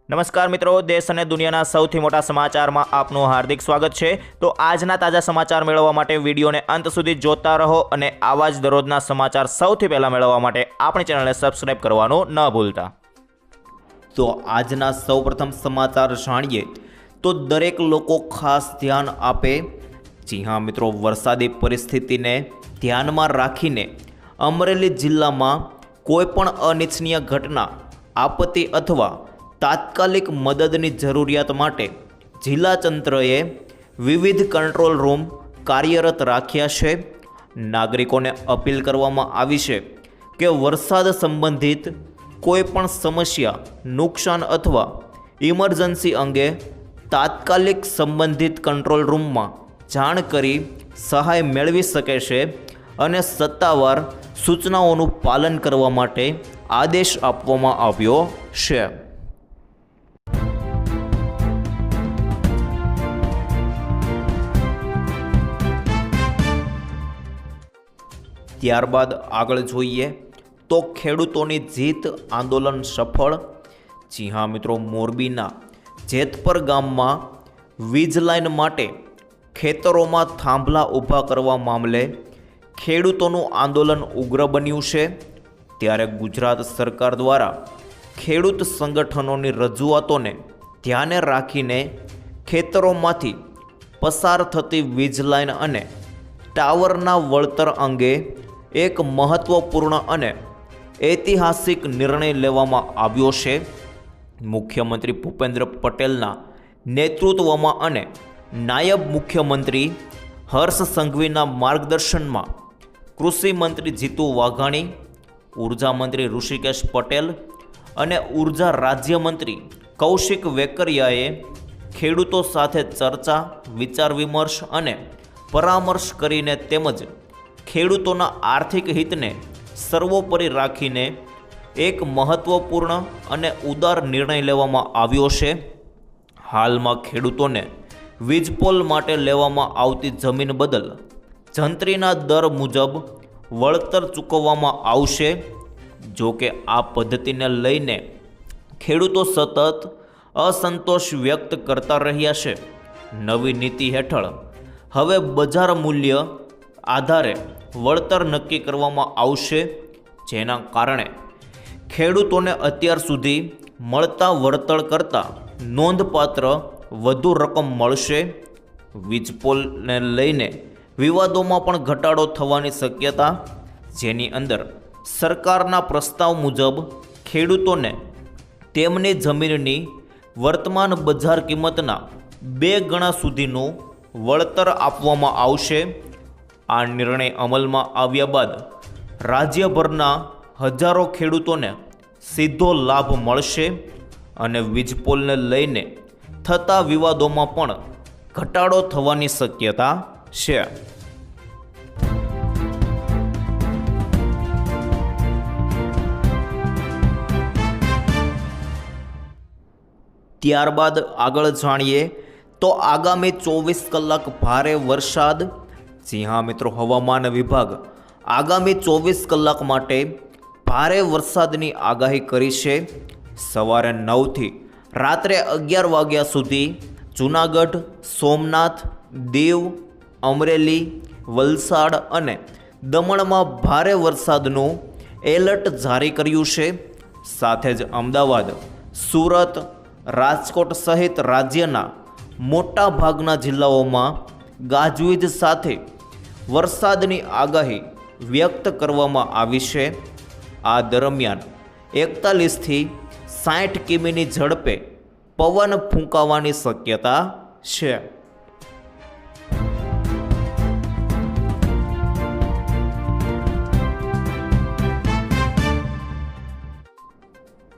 નમસ્કાર મિત્રો, દેશ અને દુનિયાના સૌથી મોટા સમાચારમાં આપનું હાર્દિક સ્વાગત છે। તો આજના તાજા સમાચાર મેળવવા માટે વિડીયોને અંત સુધી જોતા રહો અને આવા જ દરરોજના સમાચાર સૌથી પહેલા મેળવવા માટે આપણી ચેનલને સબસ્ક્રાઇબ કરવાનું ન ભૂલતા। તો આજના સૌપ્રથમ સમાચાર જાણીએ તો દરેક લોકો ખાસ ધ્યાન આપે। જી હા મિત્રો, વરસાદી પરિસ્થિતિને ધ્યાનમાં રાખીને અમરેલી જિલ્લામાં કોઈ પણ અનિચ્છનીય ઘટના, આપત્તિ અથવા તાત્કાલિક મદદની જરૂરિયાત માટે જિલ્લા તંત્રએ વિવિધ કંટ્રોલ રૂમ કાર્યરત રાખ્યા છે। નાગરિકોને અપીલ કરવામાં આવી છે કે વરસાદ સંબંધિત કોઈ પણ સમસ્યા, નુકસાન અથવા ઇમરજન્સી અંગે તાત્કાલિક સંબંધિત કંટ્રોલ રૂમમાં જાણ કરી સહાય મેળવી શકે છે અને સત્તાવાર સૂચનાઓનું પાલન કરવા માટે આદેશ આપવામાં આવ્યો છે। ત્યારબાદ આગળ જોઈએ તો ખેડૂતોની જીત, આંદોલન સફળ। જી હા મિત્રો, મોરબીના જેતપર ગામમાં વીજ લાઇન માટે ખેતરોમાં થાંભલા ઊભા કરવા મામલે ખેડૂતોનું આંદોલન ઉગ્ર બન્યું છે। ત્યારે ગુજરાત સરકાર દ્વારા ખેડૂત સંગઠનોની રજૂઆતોને ધ્યાને રાખીને ખેતરોમાંથી પસાર થતી વીજ લાઇન અને ટાવરના વળતર અંગે એક મહત્વપૂર્ણ અને ઐતિહાસિક નિર્ણય લેવામાં આવ્યો છે। મુખ્યમંત્રી ભૂપેન્દ્ર પટેલના નેતૃત્વમાં અને નાયબ મુખ્યમંત્રી હર્ષ સંઘવીના માર્ગદર્શનમાં કૃષિ મંત્રી જીતુ વાઘાણી, ઉર્જા મંત્રી ઋષિકેશ પટેલ અને ઉર્જા રાજ્યમંત્રી કૌશિક વેકરિયાએ ખેડૂતો સાથે ચર્ચા, વિચાર વિમર્શ અને પરામર્શ કરીને તેમજ ખેડૂતોના આર્થિક હિતને સર્વોપરી રાખીને એક મહત્વપૂર્ણ અને ઉદાર નિર્ણય લેવામાં આવ્યો છે। હાલમાં ખેડૂતોને વીજપોલ માટે લેવામાં આવતી જમીન બદલ જંત્રીના દર મુજબ વળતર ચૂકવવામાં આવશે। જો કે આ પદ્ધતિને લઈને ખેડૂતો સતત અસંતોષ વ્યક્ત કરતા રહ્યા છે। નવી નીતિ હેઠળ હવે બજાર મૂલ્ય આધારે વળતર નક્કી કરવામાં આવશે, જેના કારણે ખેડૂતોને અત્યાર સુધી મળતા વળતર કરતાં નોંધપાત્ર વધુ રકમ મળશે। વીજપોલને લઈને વિવાદોમાં પણ ઘટાડો થવાની શક્યતા, જેની અંદર સરકારના પ્રસ્તાવ મુજબ ખેડૂતોને તેમની જમીનની વર્તમાન બજાર કિંમતના 2 ગણા સુધીનું વળતર આપવામાં આવશે। આ નિર્ણય અમલમાં આવ્યા બાદ રાજ્યભરના હજારો ખેડૂતોને સીધો લાભ મળશે અને વીજપોલને લઈને થતા વિવાદોમાં પણ ઘટાડો થવાની શક્યતા છે। ત્યારબાદ આગળ જાણીએ તો આગામી 24 કલાક ભારે વરસાદ। જી હા મિત્રો, હવામાન વિભાગ આગામી 24 કલાક માટે ભારે વરસાદની આગાહી કરી છે। સવારે 9થી રાત્રે 11 વાગ્યા સુધી જૂનાગઢ, સોમનાથ, દીવ, અમરેલી, વલસાડ અને દમણમાં ભારે વરસાદનું એલર્ટ જારી કર્યું છે। સાથે જ અમદાવાદ, સુરત, રાજકોટ સહિત રાજ્યના મોટા ભાગના જિલ્લાઓમાં ગાજવીજ સાથે વરસાદની આગાહી વ્યક્ત કરવામાં આવી છે। આ દરમિયાન 41થી 60 કિમીની ઝડપે પવન ફૂંકાવાની શક્યતા છે।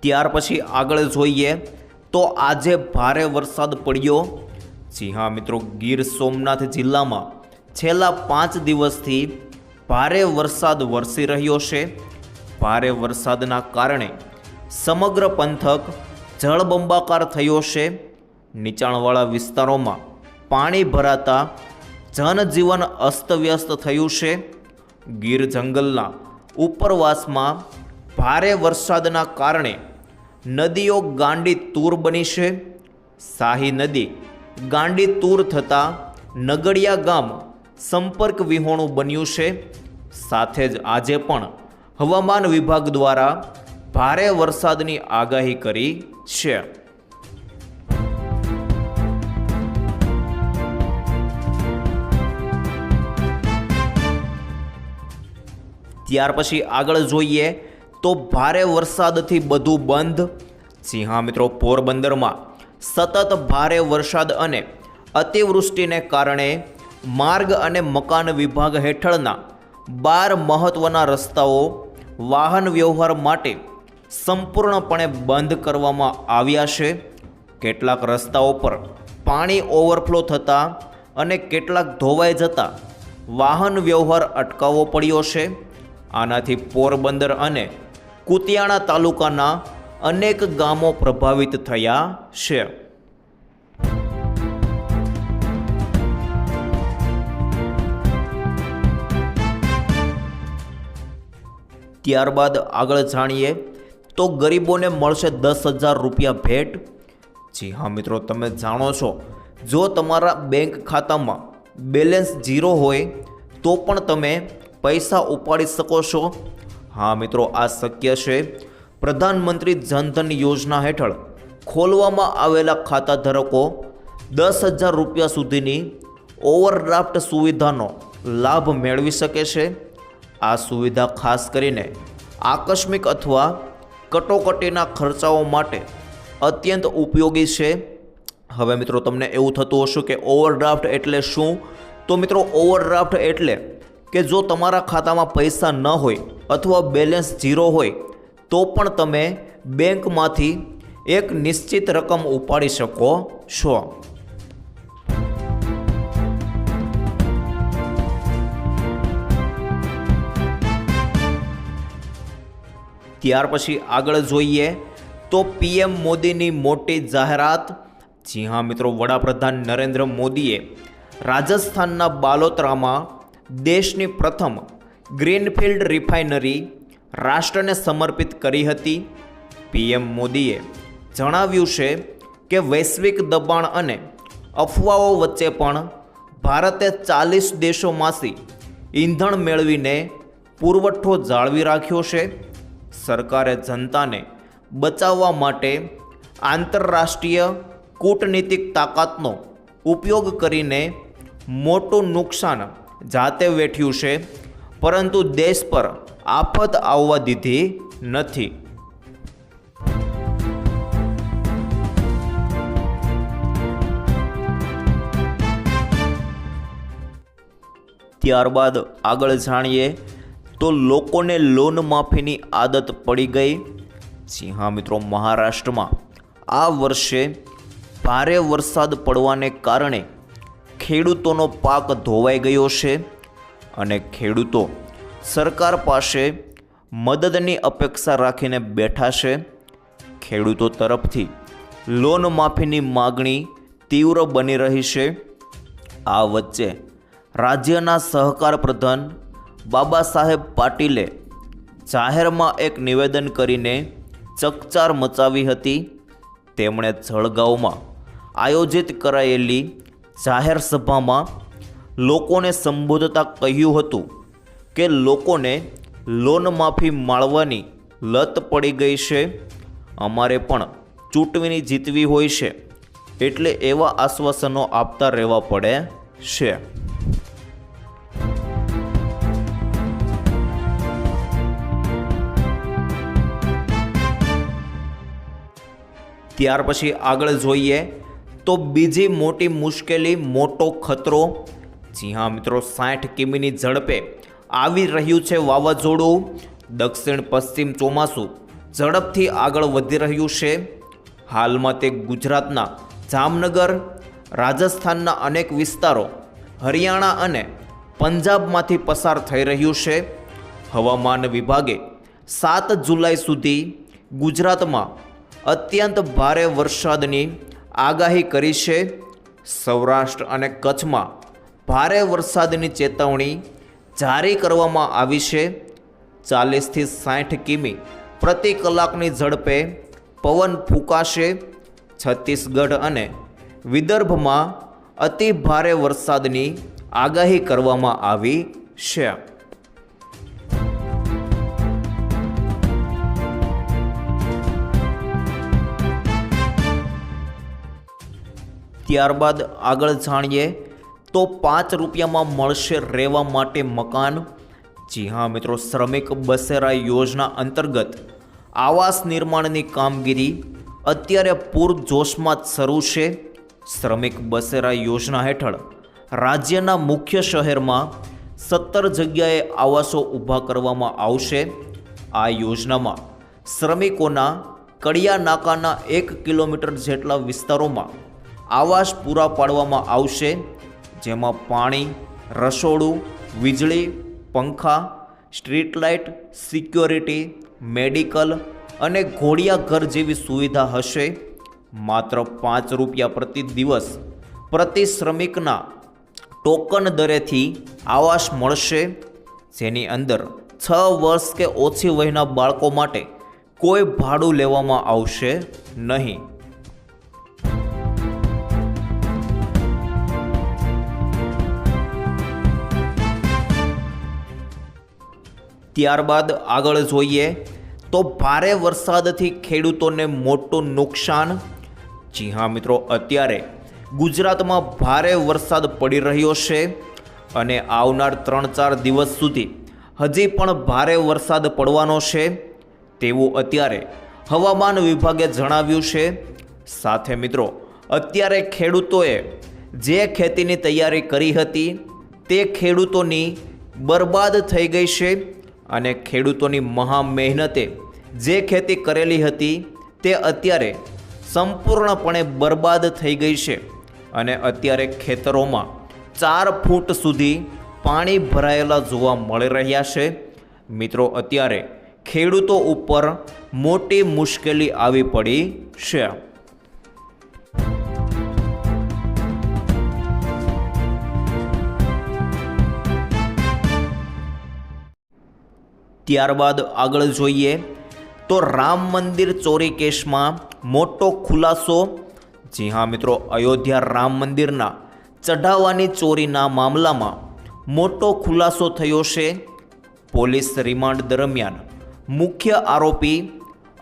ત્યાર પછી આગળ જોઈએ તો આજે ભારે વરસાદ પડ્યો। જી હા મિત્રો, ગીર સોમનાથ જિલ્લામાં છેલ્લા 5 દિવસથી ભારે વરસાદ વરસી રહ્યો છે। ભારે વરસાદના કારણે સમગ્ર પંથક જળબંબાકાર થયો છે। નીચાણવાળા વિસ્તારોમાં પાણી ભરાતા જનજીવન અસ્તવ્યસ્ત થયું છે। ગીર જંગલના ઉપરવાસમાં ભારે વરસાદના કારણે નદીઓ ગાંડી તૂર બની છે. શાહી નદી ગાંડી તૂર થતાં નગડિયા ગામ સંપર્ક વિહોણું બન્યું છે. સાથે જ આજે પણ હવામાન વિભાગ દ્વારા ભારે વરસાદની આગાહી કરી છે. ત્યાર પછી આગળ જોઈએ તો ભારે વરસાદથી બધું બંધ. જી હા મિત્રો, પોરબંદરમાં સતત ભારે વરસાદ અને અતિવૃષ્ટિને કારણે માર્ગ અને મકાન વિભાગ હેઠળના 12 મહત્વના રસ્તાઓ વાહન વ્યવહાર માટે સંપૂર્ણપણે બંધ કરવામાં આવ્યા છે. કેટલાક રસ્તાઓ પર પાણી ઓવરફ્લો થતાં અને કેટલાક ધોવાઈ જતાં વાહન વ્યવહાર અટકાવવો પડ્યો છે. આનાથી પોરબંદર અને કુતિયાણા તાલુકાના અનેક ગામો પ્રભાવિત થયા છે. ત્યારબાદ આગળ જાણીએ તો ગરીબોને મળશે 10,000 રૂપિયા ભેટ. જી હા મિત્રો, તમે જાણો છો, જો તમારા બેંક ખાતામાં બેલેન્સ 0 હોય તો પણ તમે પૈસા ઉપાડી શકો છો. હા મિત્રો, આ શક્ય છે. પ્રધાનમંત્રી જનધન યોજના હેઠળ ખોલવામાં આવેલા ખાતા ધારકો 10,000 રૂપિયા સુધીની ઓવરડ્રાફ્ટ સુવિધાનો લાભ મેળવી શકે છે. આ સુવિધા ખાસ કરીને આકસ્મિક અથવા કટોકટીના ખર્ચાઓ માટે અત્યંત ઉપયોગી છે. હવે મિત્રો, તમને એવું થતું હશે કે ઓવરડ્રાફ્ટ એટલે શું? તો મિત્રો, ઓવરડ્રાફ્ટ એટલે કે જો તમારા ખાતામાં પૈસા ન હોય અથવા બેલેન્સ 0 હોય તો પણ તમે બેંકમાંથી એક નિશ્ચિત રકમ ઉપાડી શકો છો. ત્યાર પછી આગળ જોઈએ તો પીએમ મોદીની મોટી જાહેરાત. જી હા મિત્રો, વડાપ્રધાન નરેન્દ્ર મોદીએ રાજસ્થાનના બાલોતરામાં દેશની પ્રથમ ગ્રીનફિલ્ડ રિફાઇનરી રાષ્ટ્રને સમર્પિત કરી હતી. પીએમ મોદીએ જણાવ્યું છે કે વૈશ્વિક દબાણ અને અફવાઓ વચ્ચે પણ ભારતે 40 દેશોમાંથી ઈંધણ મેળવીને પુરવઠો જાળવી રાખ્યો છે. સરકારે જનતાને બચાવવા માટે આંતરરાષ્ટ્રીય કૂટનીતિક તાકાતનો ઉપયોગ કરીને મોટું નુકસાન જાતે વેઠ્યું છે, પરંતુ દેશ પર આફત આવવા દીધી નથી. ત્યારબાદ આગળ જાણીએ તો લોકોને લોન માફીની આદત પડી ગઈ. જી હા મિત્રો, મહારાષ્ટ્રમાં આ વર્ષે ભારે વરસાદ પડવાને કારણે ખેડૂતોનો પાક ધોવાઈ ગયો છે અને ખેડૂતો સરકાર પાસે મદદની અપેક્ષા રાખીને બેઠા છે. ખેડૂતો તરફથી લોન માફીની માગણી તીવ્ર બની રહી છે. આ વચ્ચે રાજ્યના સહકાર પ્રધાન બાબા સાહેબ પાટીલે જાહેરમાં એક નિવેદન કરીને ચકચાર મચાવી હતી. તેમણે જળગાંવમાં આયોજિત કરાયેલી જાહેર સભામાં લોકોને સંબોધતા કહ્યું હતું કે લોકોને લોન માફી માળવાની લત પડી ગઈ છે. અમારે પણ ચૂંટણી જીતવી હોય છે, એટલે એવા આશ્વાસનો આપતા રહેવા પડે છે. ત્યાર પછી આગળ જોઈએ તો બીજી મોટી મુશ્કેલી, મોટો ખતરો. જી હા મિત્રો, 60 કિમીની ઝડપે આવી રહ્યું છે વાવાઝોડું. દક્ષિણ પશ્ચિમ ચોમાસું ઝડપથી આગળ વધી રહ્યું છે. હાલમાં તે ગુજરાતના જામનગર, રાજસ્થાનના અનેક વિસ્તારો, હરિયાણા અને પંજાબમાંથી પસાર થઈ રહ્યું છે. હવામાન વિભાગે 7 જુલાઈ સુધી ગુજરાતમાં અત્યંત ભારે વરસાદની આગાહી કરી છે. સૌરાષ્ટ્ર અને કચ્છમાં ભારે વરસાદની ચેતવણી જારી કરવામાં આવી છે. 40 થી 60 કિમી પ્રતિ કલાકની ઝડપે પવન ફૂંકાશે. છત્તીસગઢ અને વિદર્ભમાં અતિ ભારે વરસાદની આગાહી કરવામાં આવી છે. ત્યારબાદ આગળ જાણીએ તો 5 રૂપિયામાં મળશે રહેવા માટે મકાન. જી હા મિત્રો, શ્રમિક બસેરા યોજના અંતર્ગત આવાસ નિર્માણની કામગીરી અત્યારે પૂરજોશમાં જ શરૂ છે. શ્રમિક બસેરા યોજના હેઠળ રાજ્યના મુખ્ય શહેરમાં 17 જગ્યાએ આવાસો ઊભા કરવામાં આવશે. આ યોજનામાં શ્રમિકોના કડિયા નાકાના 1 કિલોમીટર જેટલા વિસ્તારોમાં આવાસ પૂરા પાડવામાં આવશે, જેમાં પાણી, રસોડું, વીજળી, પંખા, સ્ટ્રીટ લાઇટ, સિક્યોરિટી, મેડિકલ અને ઘોડિયા ઘર જેવી સુવિધા હશે. માત્ર 5 રૂપિયા પ્રતિ દિવસ પ્રતિ શ્રમિકના ટોકન દરેથી આવાસ મળશે, જેની અંદર 6 વર્ષ કે ઓછી વયના બાળકો માટે કોઈ ભાડું લેવામાં આવશે નહીં. ત્યારબાદ આગળ જોઈએ તો ભારે વરસાદથી ખેડૂતોને મોટું નુકસાન. જી હા મિત્રો, અત્યારે ગુજરાતમાં ભારે વરસાદ પડી રહ્યો છે અને આવનાર 3-4 દિવસ સુધી હજી પણ ભારે વરસાદ પડવાનો છે તેવું અત્યારે હવામાન વિભાગે જણાવ્યું છે. સાથે મિત્રો, અત્યારે ખેડૂતોએ જે ખેતીની તૈયારી કરી હતી તે ખેડૂતોની બરબાદ થઈ ગઈ છે અને ખેડૂતોની મહા મહેનતે જે ખેતી કરેલી હતી તે અત્યારે સંપૂર્ણપણે બરબાદ થઈ ગઈ છે અને અત્યારે ખેતરોમાં 4 ફૂટ સુધી પાણી ભરાયેલા જોવા મળી રહ્યા છે. મિત્રો, અત્યારે ખેડૂતો ઉપર મોટી મુશ્કેલી આવી પડી છે. ત્યારબાદ આગળ જોઈએ તો રામ મંદિર ચોરી કેસમાં મોટો ખુલાસો. જી હા મિત્રો, અયોધ્યા રામ મંદિરના ચઢાવવાની ચોરીના મામલામાં મોટો ખુલાસો થયો છે. પોલીસ રિમાન્ડ દરમિયાન મુખ્ય આરોપી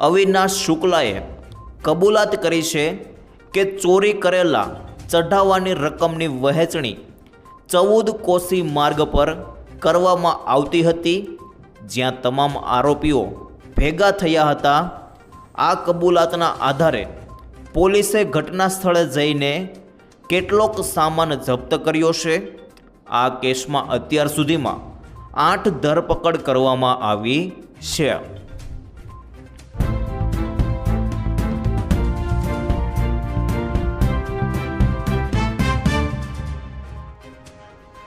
અવિનાશ શુક્લાએ કબૂલાત કરી છે કે ચોરી કરેલા ચઢાવવાની રકમની વહેંચણી 14 કોસી માર્ગ પર કરવામાં આવતી હતી, જ્યાં તમામ આરોપીઓ ભેગા થયા હતા. આ કબૂલાતના આધારે પોલીસે ઘટના સ્થળે જઈને કેટલોક સામાન જપ્ત કર્યો છે. આ કેસમાં અત્યાર સુધીમાં 8 ધરપકડ કરવામાં આવી છે.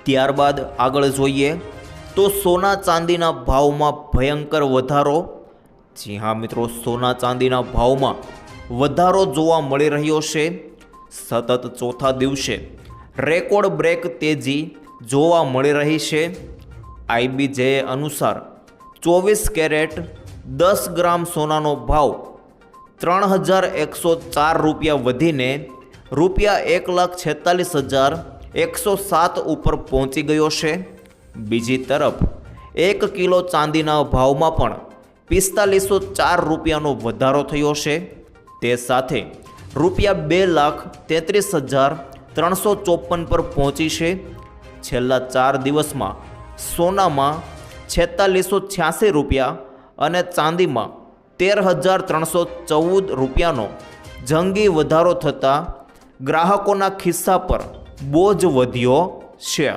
ત્યારબાદ આગળ જોઈએ તો સોના ચાંદીના ભાવમાં ભયંકર વધારો. જી હા મિત્રો, સોના ચાંદીના ભાવમાં વધારો જોવા મળી રહ્યો છે. સતત ચોથા દિવસે રેકોર્ડ બ્રેક તેજી જોવા મળી રહી છે. IBJ અનુસાર 24 કેરેટ 10 ગ્રામ સોનાનો ભાવ 3,104 રૂપિયા વધીને ₹1,46,107 ઉપર પહોંચી ગયો છે. બીજી તરફ 1 કિલો ચાંદીના ભાવમાં પણ 4504 રૂપિયાનો વધારો થયો છે. તે સાથે ₹2,33,354 પર પહોંચી છે. છેલ્લા 4 દિવસમાં સોનામાં 4686 રૂપિયા અને ચાંદીમાં 13,314 રૂપિયાનો જંગી વધારો થતાં ગ્રાહકોના ખિસ્સા પર બોજ વધ્યો છે.